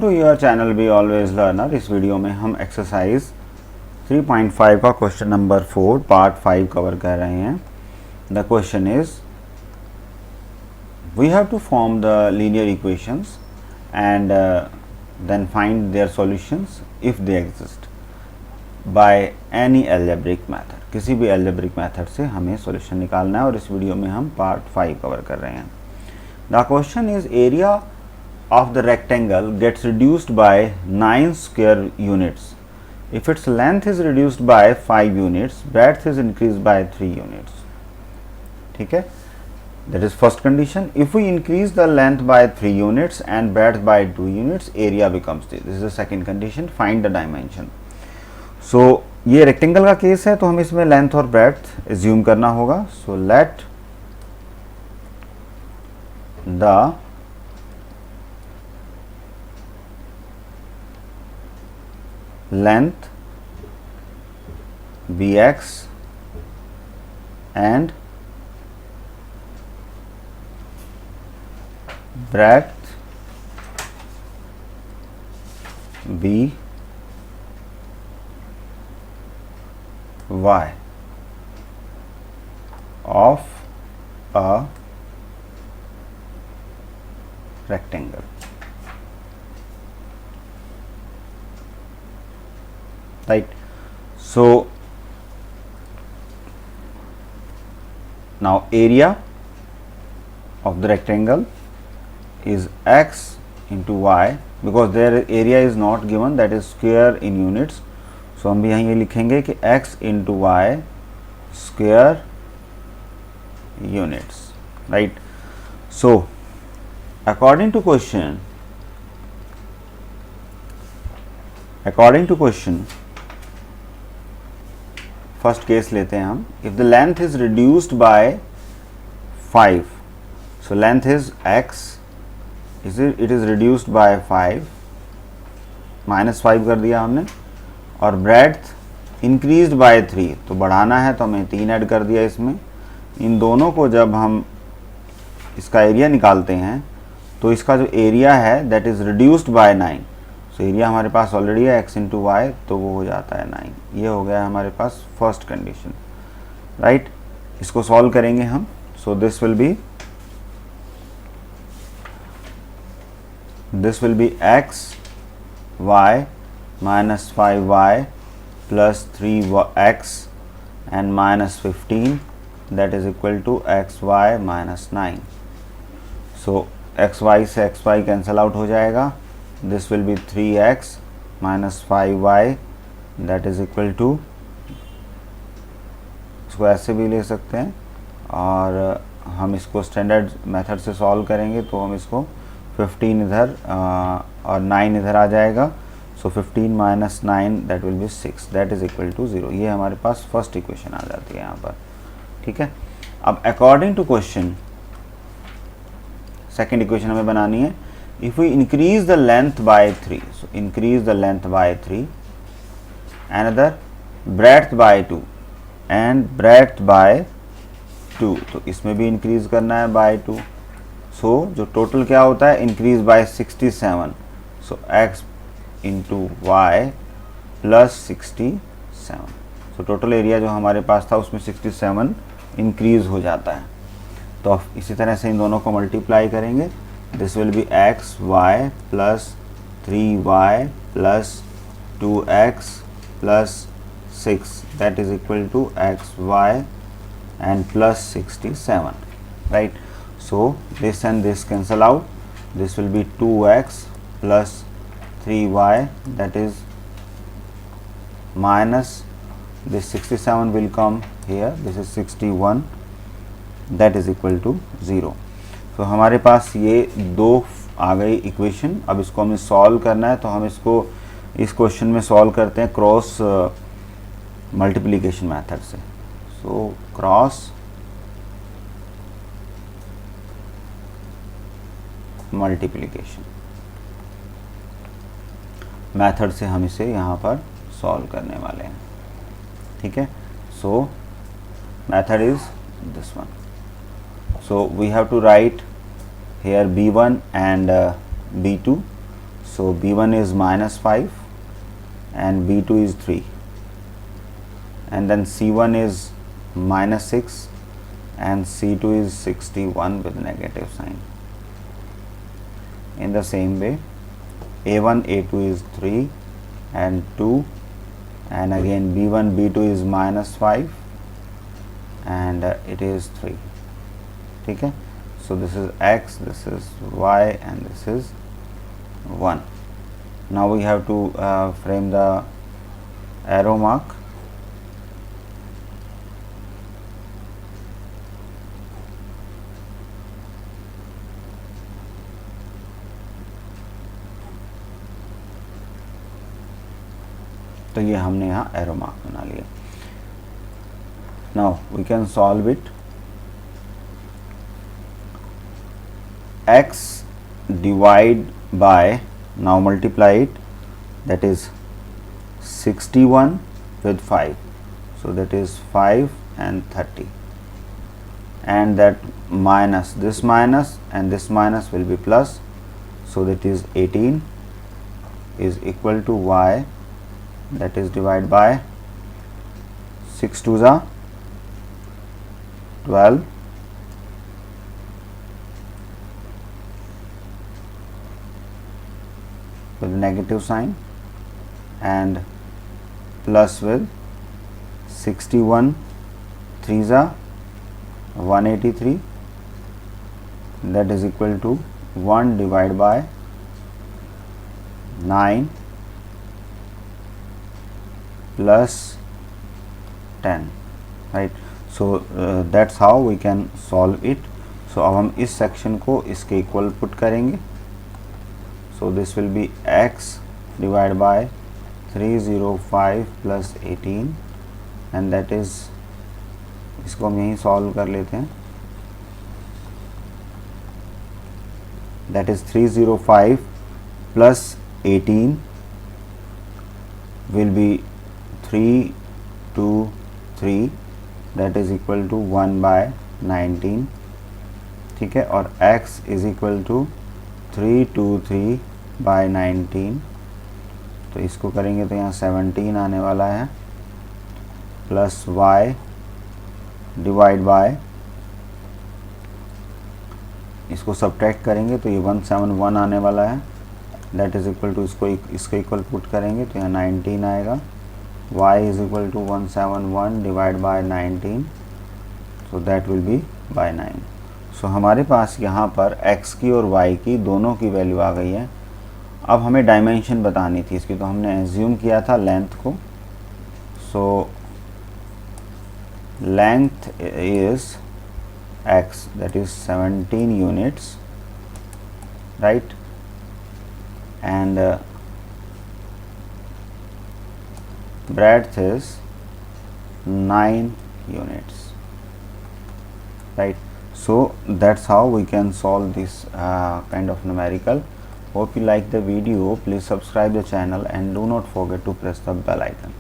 To your channel be always learner. इस video में हम एक्सरसाइज 3.5 का क्वेश्चन नंबर 4 पार्ट 5 कवर कर रहे हैं। The question is we have to form the linear equations and then find their solutions if they exist by any algebraic method. किसी भी algebraic method से हमें सॉल्यूशन निकालना है और इस वीडियो में हम पार्ट 5 कवर कर रहे हैं। The question is area of the rectangle gets reduced by 9 square units if its length is reduced by 5 units, breadth is increased by 3 units. ठीक है, that is first condition. If we increase the length by 3 units and breadth by 2 units, area becomes this is the second condition. Find the dimension. So ये rectangle का case है तो हम इसमें length और breadth assume करना होगा. So let the length bx and breadth by of a rectangle. Right. So now area of the rectangle is x into y because their area is not given, that is square in units. So हम भी यहाँ ये लिखेंगे कि x into y square units. Right. So according to question first case लेते हैं हम. If the length is reduced by 5, so length is x, it is reduced by 5, -5 कर दिया हमने, और ब्रेड्थ इंक्रीज्ड बाय 3, तो बढ़ाना है तो हमें 3 ऐड कर दिया इसमें. इन दोनों को जब हम इसका एरिया निकालते हैं तो इसका जो एरिया है दैट इज रिड्यूस्ड बाय 9. तो एरिया हमारे पास ऑलरेडी है x इंटू वाई, तो वो हो जाता है 9. ये हो गया हमारे पास फर्स्ट कंडीशन. राइट, इसको सॉल्व करेंगे हम. So this will be x y minus 5y plus 3x and minus 15, that is equal to x y minus 9. So x y से एक्स वाई कैंसल आउट हो जाएगा. This will be 3x minus 5y, that is equal to, इसको ऐसे भी ले सकते हैं और हम इसको स्टैंडर्ड मेथड से सॉल्व करेंगे तो हम इसको 15 इधर और 9 इधर आ जाएगा. So 15 minus 9 that will be 6, that is equal to 0. ये हमारे पास फर्स्ट इक्वेशन आ जाती है यहाँ पर. ठीक है, अब according to question second equation हमें बनानी है. If we increase the length by 3, so increase the length by 3, another breadth by 2 and breadth by 2, तो इसमें भी increase करना है by 2. so जो total क्या होता है, increase by 67, so x into y plus 67. so total area जो हमारे पास था उसमें 67 increase हो जाता है. तो अब इसी तरह से इन दोनों को multiply करेंगे. This will be x y plus 3y plus 2x plus 6, that is equal to x y and plus 67. Right. So this and this cancel out. This will be 2x plus 3y, that is minus this 67 will come here. This is 61, that is equal to 0. तो हमारे पास ये दो आ गई equation. अब इसको हमें solve करना है तो हम इसको इस क्वेश्चन में सॉल्व करते हैं क्रॉस मल्टीप्लिकेशन मेथड से. सो क्रॉस मल्टीप्लिकेशन मेथड से हम इसे यहाँ पर सॉल्व करने वाले हैं. ठीक है, सो method is this one. So we have to write here b1 and b2. So So B1 is minus 5 and B2 is 3, and then C1 is minus 6 and C2 is 61 with negative sign. In the same way, A1 A2 is 3 and 2, and again B1 B2 is minus 5 and it is 3. Okay, so this is X, this is Y, and this is 1. Now we have to frame the arrow mark. तो ये हमने यहाँ arrow mark बना लिया. Now we can solve it. x divide by, now multiply it, that is 61 with 5, so that is 5 and 30, and that minus this minus and this minus will be plus, so that is 18 is equal to y, that is divided by 6 2s are 12 with negative sign, and plus with 61 3s are 183, that is equal to 1 divided by 9 plus 10, right. So that's how we can solve it. So अब हम इस section को इसके equal put करेंगे. So this will be x divided by 305 plus 18, and that is, इसको हम यहीं solve कर लेते हैं. That is 305 plus 18 will be 323, that is equal to 1 by 19. ठीक है, और x is equal to 323 by 19, तो इसको करेंगे तो यहाँ 17 आने वाला है, प्लस y डिवाइड बाय, इसको सब्ट्रैक्ट करेंगे तो ये 171 आने वाला है, दैट इज इक्वल टू, इसको इक्वल पुट करेंगे तो यहाँ 19 आएगा. y is equal to 171 divide by 19, so that will be by 9. So हमारे पास यहाँ पर x की और y की दोनों की वैल्यू आ गई है. अब हमें डायमेंशन बतानी थी इसकी, तो हमने एज्यूम किया था लेंथ को. So length is x, that is 17 units, right, and breadth is 9 units, right. So that's how we can solve this kind of numerical. Hope you like the video. Please subscribe the channel and do not forget to press the bell icon.